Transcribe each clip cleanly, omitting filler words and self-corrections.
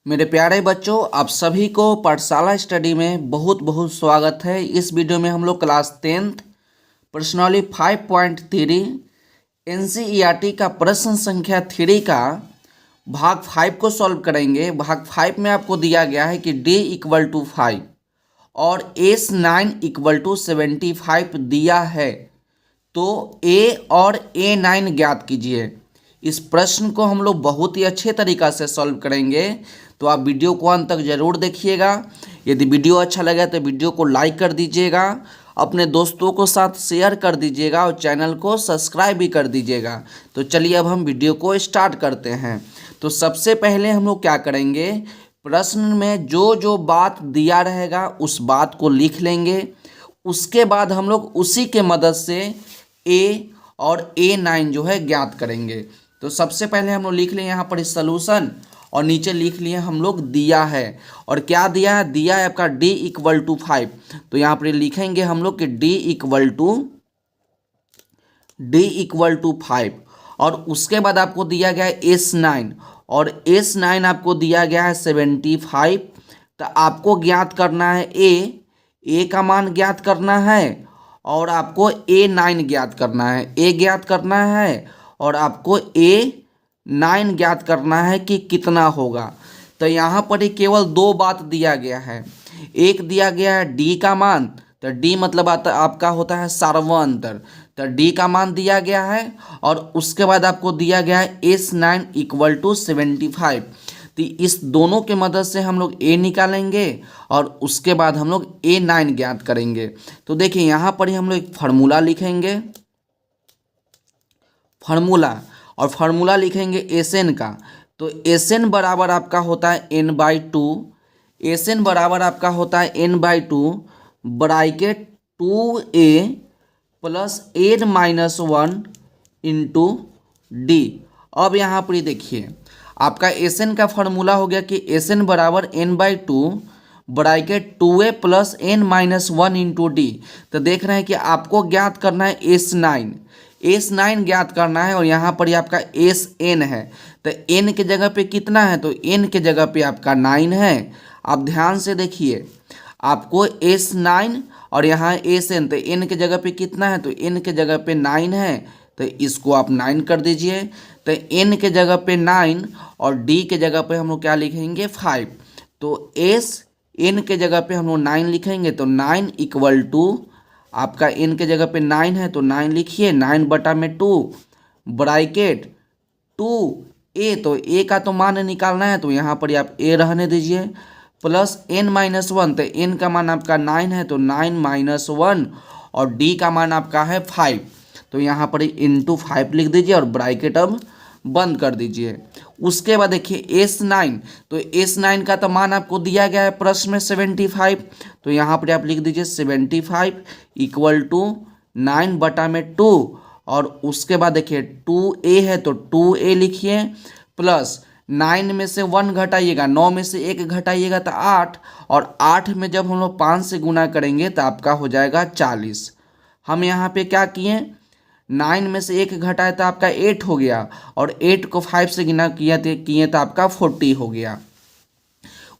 मेरे प्यारे बच्चों, आप सभी को पाठशाला स्टडी में बहुत बहुत स्वागत है। इस वीडियो में हम लोग क्लास 10th पर्सनली 5.3 एनसीईआरटी का प्रश्न संख्या 3 का भाग 5 को सॉल्व करेंगे। भाग 5 में आपको दिया गया है कि d इक्वल टू 5 और S9 इक्वल टू 75 दिया है, तो A और A9 ज्ञात कीजिए। इस प्रश्न को हम लोग बहुत ही अच्छे तरीक़ा से सॉल्व करेंगे, तो आप वीडियो को अंत तक ज़रूर देखिएगा। यदि वीडियो अच्छा लगे तो वीडियो को लाइक कर दीजिएगा, अपने दोस्तों को साथ शेयर कर दीजिएगा और चैनल को सब्सक्राइब भी कर दीजिएगा। तो चलिए अब हम वीडियो को स्टार्ट करते हैं। तो सबसे पहले हम लोग क्या करेंगे, प्रश्न में जो जो बात दिया रहेगा उस बात को लिख लेंगे। उसके बाद हम लोग उसी के मदद से ए और A9 जो है ज्ञात करेंगे। तो सबसे पहले हम लोग लिख लें यहाँ पर सॉल्यूशन और नीचे लिख लिए हम लोग दिया है। और क्या दिया है, दिया है आपका d इक्वल टू 5। तो यहाँ पर लिखेंगे हम लोग कि d इक्वल टू 5। और उसके बाद आपको दिया गया है S9 और S9 आपको दिया गया है 75। तो आपको ज्ञात करना है A का मान ज्ञात करना है और आपको A9 ज्ञात करना है। A ज्ञात करना है और आपको A9 ज्ञात करना है कि कितना होगा। तो यहाँ पर ही केवल दो बात दिया गया है। एक दिया गया है D का मान, तो D मतलब आपका होता है सार्वअंतर। तो D का मान दिया गया है और उसके बाद आपको दिया गया है S9 इक्वल टू 75। तो इस दोनों के मदद से हम लोग A निकालेंगे और उसके बाद हम लोग A9 ज्ञात करेंगे। तो देखिए यहाँ पर ही हम लोग एक फार्मूला लिखेंगे, और फार्मूला लिखेंगे Sn का। तो Sn बराबर आपका होता है n/2। Sn बराबर आपका होता है n/2 bracket 2a plus n-1 into D. अब यहाँ पर देखिए आपका Sn का फार्मूला हो गया कि Sn बराबर n/2 bracket 2a plus n-1 into D. तो देख रहे हैं कि आपको ज्ञात करना है S9 ज्ञात करना है और यहाँ पर ही आपका Sn है। तो n के जगह पे कितना है, तो n के जगह पे आपका 9 है। आप ध्यान से देखिए, आपको S9 और यहाँ Sn, तो n के जगह पे कितना है, तो n के जगह पे 9 है। तो इसको आप 9 कर दीजिए। तो n के जगह पे 9 और d के जगह पे हम लोग क्या लिखेंगे 5। तो n के जगह पे हम लोग 9 लिखेंगे। तो 9 इक्वल टू आपका n के जगह पे 9 है तो 9 लिखिए, 9/2 ब्रैकेट 2a। तो a का तो मान निकालना है, तो यहाँ पर आप a रहने दीजिए, प्लस n-1। तो n का मान आपका 9 है तो 9-1 और d का मान आपका है 5। तो यहाँ पर इंटू 5 लिख दीजिए और ब्रैकेट अब बंद कर दीजिए। उसके बाद देखिए S9, तो S9 का तो मान आपको दिया गया है प्रश्न में 75। तो यहाँ पर आप लिख दीजिए 75 इक्वल टू 9/2 और उसके बाद देखिए 2a है तो 2a लिखिए, प्लस 9 में से 1 घटाइएगा, 9 में से 1 घटाइएगा तो 8, और 8 में जब हम लोग 5 से गुना करेंगे तो आपका हो जाएगा 40। हम यहाँ पे क्या किए, 9 में से 1 घटाए तो आपका 8 हो गया और 8 को 5 से गुना किए तो आपका 40 हो गया।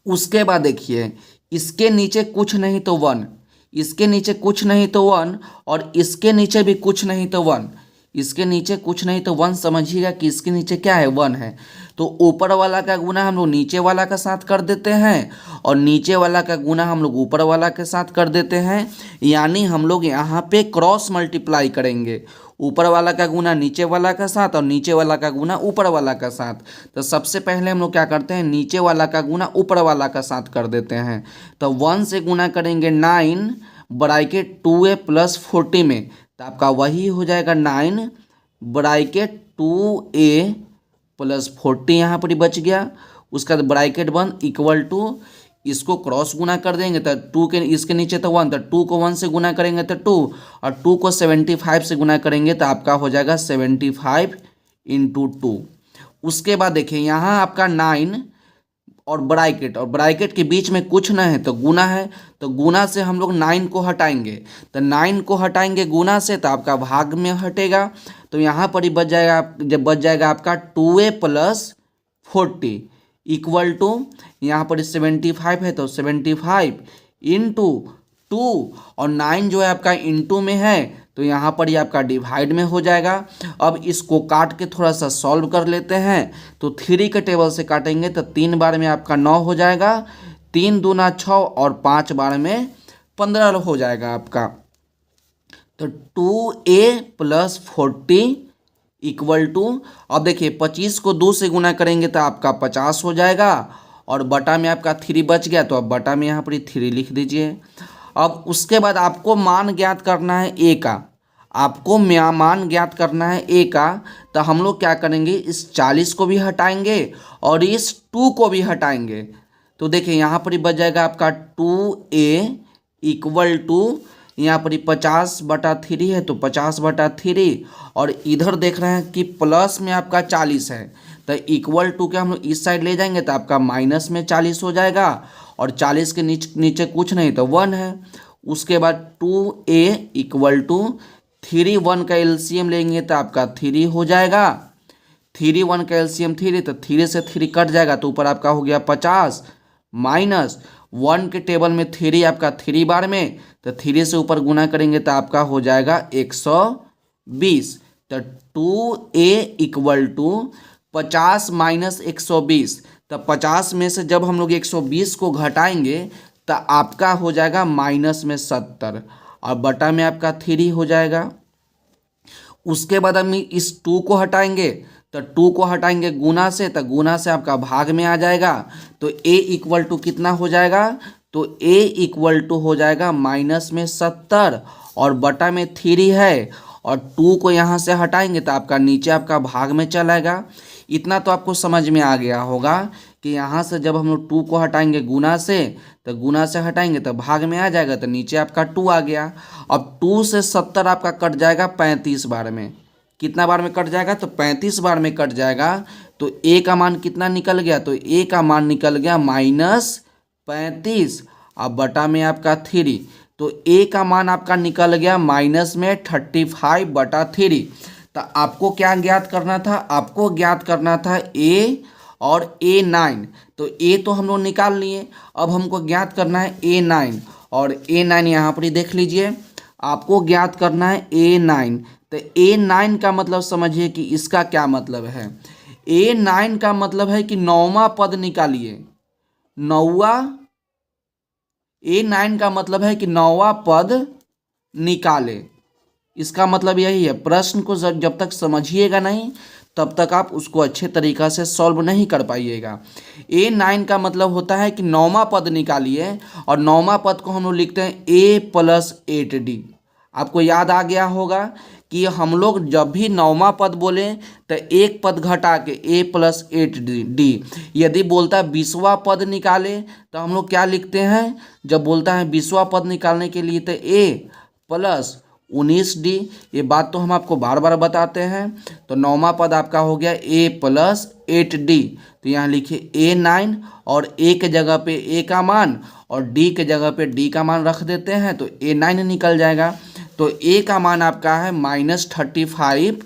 उसके बाद देखिए इसके नीचे कुछ नहीं तो 1, इसके नीचे कुछ नहीं तो 1 और इसके नीचे भी कुछ नहीं तो 1। इसके नीचे कुछ नहीं तो 1, समझिएगा कि इसके नीचे क्या है, 1 है। तो ऊपर वाला का गुना हम लोग नीचे वाला के साथ कर देते हैं और नीचे वाला का गुना हम लोग ऊपर वाला के साथ कर देते हैं। यानी हम लोग यहाँ पे क्रॉस मल्टीप्लाई करेंगे, ऊपर वाला का गुना नीचे वाला का साथ और नीचे वाला का गुना ऊपर वाला का साथ। तो सबसे पहले हम लोग क्या करते हैं, नीचे वाला का गुना ऊपर वाला का साथ कर देते हैं। तो 1 से गुना करेंगे 9 ब्रैकेट 2a प्लस 40 में, तो आपका वही हो जाएगा 9 ब्रैकेट 2a प्लस 40 यहाँ पर ही बच गया। उसका ब्रैकेट बंद इक्वल टू, इसको क्रॉस गुना कर देंगे तो 2 के इसके नीचे तो 1, तो 2 को 1 से गुना करेंगे तो 2 और 2 को 75 से गुना करेंगे तो आपका हो जाएगा 75 इंटू 2। उसके बाद देखिए यहाँ आपका 9 और ब्रैकेट के बीच में कुछ ना है तो गुना है, तो गुना से हम लोग 9 को हटाएंगे। तो 9 को हटाएंगे गुना से तो आपका भाग में हटेगा। तो यहाँ पर ही बच जाएगा, जब बच जाएगा आपका 2a प्लस 40 इक्वल टू, यहाँ पर 75 है तो 75 इंटू 2, और 9 जो है आपका इंटू में है तो यहाँ पर ये आपका डिवाइड में हो जाएगा। अब इसको काट के थोड़ा सा सॉल्व कर लेते हैं। तो 3 के टेबल से काटेंगे तो 3 बार में आपका 9 हो जाएगा, 3 दूना 6 और 5 बार में 15 हो जाएगा आपका। तो 2a प्लस 40 इक्वल टू, अब देखिए 25 को 2 से गुना करेंगे तो आपका 50 हो जाएगा, और बटा में आपका 3 बच गया तो अब बटा में यहाँ पर 3 लिख दीजिए। अब उसके बाद आपको मान ज्ञात करना है a का, आपको मान ज्ञात करना है a का। तो हम लोग क्या करेंगे, इस 40 को भी हटाएंगे और इस 2 को भी हटाएंगे। तो देखिए यहाँ पर बच जाएगा आपका 2a इक्वल टू, यहाँ पर 50/3 है तो 50/3, और इधर देख रहे हैं कि प्लस में आपका 40 है तो इक्वल टू के हम लोग इस साइड ले जाएंगे तो आपका माइनस में 40 हो जाएगा, और 40 के नीचे कुछ नहीं तो 1 है। उसके बाद 2a इक्वल टू 3, 1 का एलसीएम लेंगे तो आपका 3 हो जाएगा, 3, 1 का एलसीएम 3 तो 3 से 3 कट जाएगा तो ऊपर आपका हो गया 50, माइनस 1 के टेबल में 3 आपका 3 बार में, तो 3 से ऊपर गुना करेंगे तो आपका हो जाएगा 120। तो 2a इक्वल टू 50 माइनस 120, तो 50 में से जब हम लोग 120 को घटाएंगे तो आपका हो जाएगा माइनस में 70, और बटा में आपका 3 हो जाएगा। उसके बाद हम इस 2 को हटाएंगे तो 2 को हटाएंगे गुना से, तो गुना से आपका भाग में आ जाएगा। तो a इक्वल टू कितना हो जाएगा, तो a इक्वल टू हो जाएगा माइनस में 70 और बटा में 3 है, और 2 को यहाँ से हटाएंगे तो आपका नीचे आपका भाग में चला आएगा। इतना तो आपको समझ में आ गया होगा कि यहाँ से जब हम लोग 2 को हटाएंगे गुना से, तो गुना से हटाएंगे तो भाग में आ जाएगा, तो नीचे आपका 2 आ गया। अब 2 से 70 आपका कट जाएगा 35 बार में, कितना बार में कट जाएगा, तो 35 बार में कट जाएगा। तो a का मान कितना निकल गया, तो a का मान निकल गया -35, अब बटा में आपका 3, तो a का मान आपका निकल गया माइनस में 35/3। तो आपको क्या ज्ञात करना था, आपको ज्ञात करना था a और a9। तो a तो हम लोग निकाल लिए, अब हमको ज्ञात करना है a9, और a9 यहाँ पर ही देख लीजिए, आपको ज्ञात करना है a9। तो a9 का मतलब समझिए कि इसका क्या मतलब है, a9 का मतलब है कि 9वां पद निकालिए, a9 का मतलब है कि 9वां पद निकाले, इसका मतलब यही है। प्रश्न को जब तक समझिएगा नहीं तब तक आप उसको अच्छे तरीक़ा से सॉल्व नहीं कर पाइएगा। a9 का मतलब होता है कि 9वां पद निकालिए, और 9वां पद को हम लोग लिखते हैं a + 8d। आपको याद आ गया होगा कि हम लोग जब भी 9वां पद बोले तो एक पद घटा के a + 8d। यदि बोलता है 20वां पद निकाले तो हम लोग क्या लिखते हैं, जब बोलता है 20वां पद निकालने के लिए तो a + 19d। ये बात तो हम आपको बार बार बताते हैं। तो 9वां पद आपका हो गया a + 8d। तो यहाँ लिखिए a9, और a के जगह पे a का मान और d के जगह पे d का मान रख देते हैं तो a9 निकल जाएगा। तो a का मान आपका है -35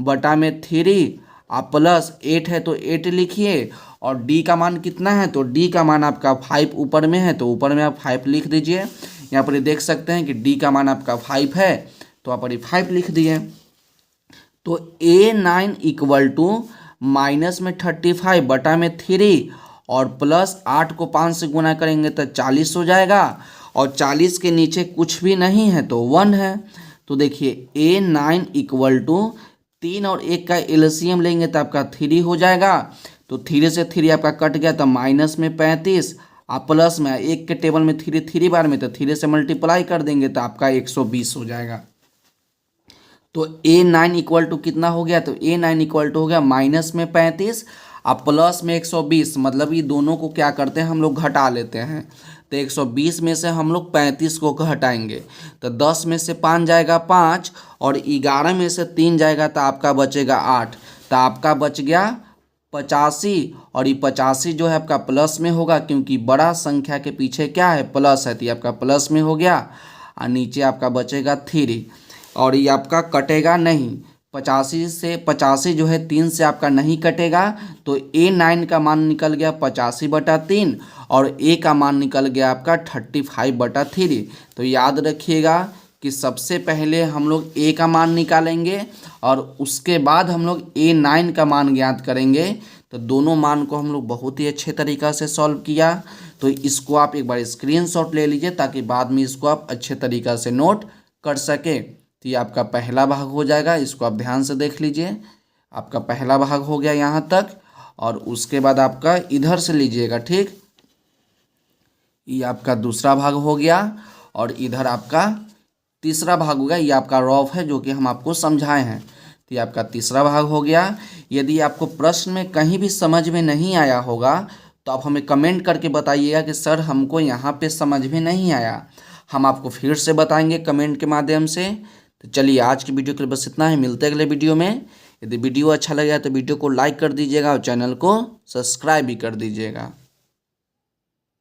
बटा में 3, आप +8 है तो 8 लिखिए, और d का मान कितना है, तो d का मान आपका 5 ऊपर में है तो ऊपर में आप 5 लिख दीजिए। यहाँ पर देख सकते हैं कि d का मान आपका 5 है तो आप 5 लिख दिए। तो a9 इक्वल टू माइनस में 35 बटा में 3 और +8 को 5 से गुना करेंगे तो 40 हो जाएगा, और 40 के नीचे कुछ भी नहीं है तो 1 है। तो देखिए a9 इक्वल टू 3 और 1 का एलसीएम लेंगे तो आपका 3 हो जाएगा। तो 3 से 3 आपका कट गया तो माइनस में 35, आप प्लस में 1 के टेबल में 3 बार में तो 3 से मल्टीप्लाई कर देंगे तो आपका 120 हो जाएगा। तो a9 इक्वल टू कितना हो गया, तो a9 इक्वल टू हो गया -35 अब प्लस में 120, मतलब ये दोनों को क्या करते हैं हम लोग घटा लेते हैं। तो 120 में से हम लोग 35 को घटाएंगे तो 10 में से 5 जाएगा 5 और 11 में से 3 जाएगा तो आपका बचेगा 8। तो आपका बच गया 85, और ये 85 जो है आपका प्लस में होगा क्योंकि बड़ा संख्या के पीछे क्या है, प्लस है, तो ये आपका प्लस में हो गया। और नीचे आपका बचेगा 3 और ये आपका कटेगा नहीं। 85 से 85 जो है 3 से आपका नहीं कटेगा, तो A9 का मान निकल गया 85/3 और A का मान निकल गया आपका 35/3। तो याद रखिएगा कि सबसे पहले हम लोग A का मान निकालेंगे और उसके बाद हम लोग A9 का मान ज्ञात करेंगे। तो दोनों मान को हम लोग बहुत ही अच्छे तरीक़ा से सॉल्व किया। तो इसको आप एक बार स्क्रीनशॉट ले लीजिए ताकि बाद में इसको आप अच्छे तरीक़ा से नोट कर सके। तो ये आपका पहला भाग हो जाएगा, इसको आप ध्यान से देख लीजिए। आपका पहला भाग हो गया यहाँ तक और उसके बाद आपका इधर से लीजिएगा, ठीक। ये आपका दूसरा भाग हो गया और इधर आपका तीसरा भाग हो गया। ये आपका रॉफ है जो कि हम आपको समझाए हैं। तो ये आपका तीसरा भाग हो गया। यदि आपको प्रश्न में कहीं भी समझ में नहीं आया होगा तो आप हमें कमेंट करके बताइएगा कि सर हमको यहाँ पे समझ में नहीं आया। हम आपको फिर से बताएंगे कमेंट के माध्यम से। तो चलिए आज की वीडियो के लिए बस इतना ही, मिलते हैं अगले वीडियो में। यदि वीडियो अच्छा लगा तो वीडियो को लाइक कर दीजिएगा और चैनल को सब्सक्राइब भी कर दीजिएगा।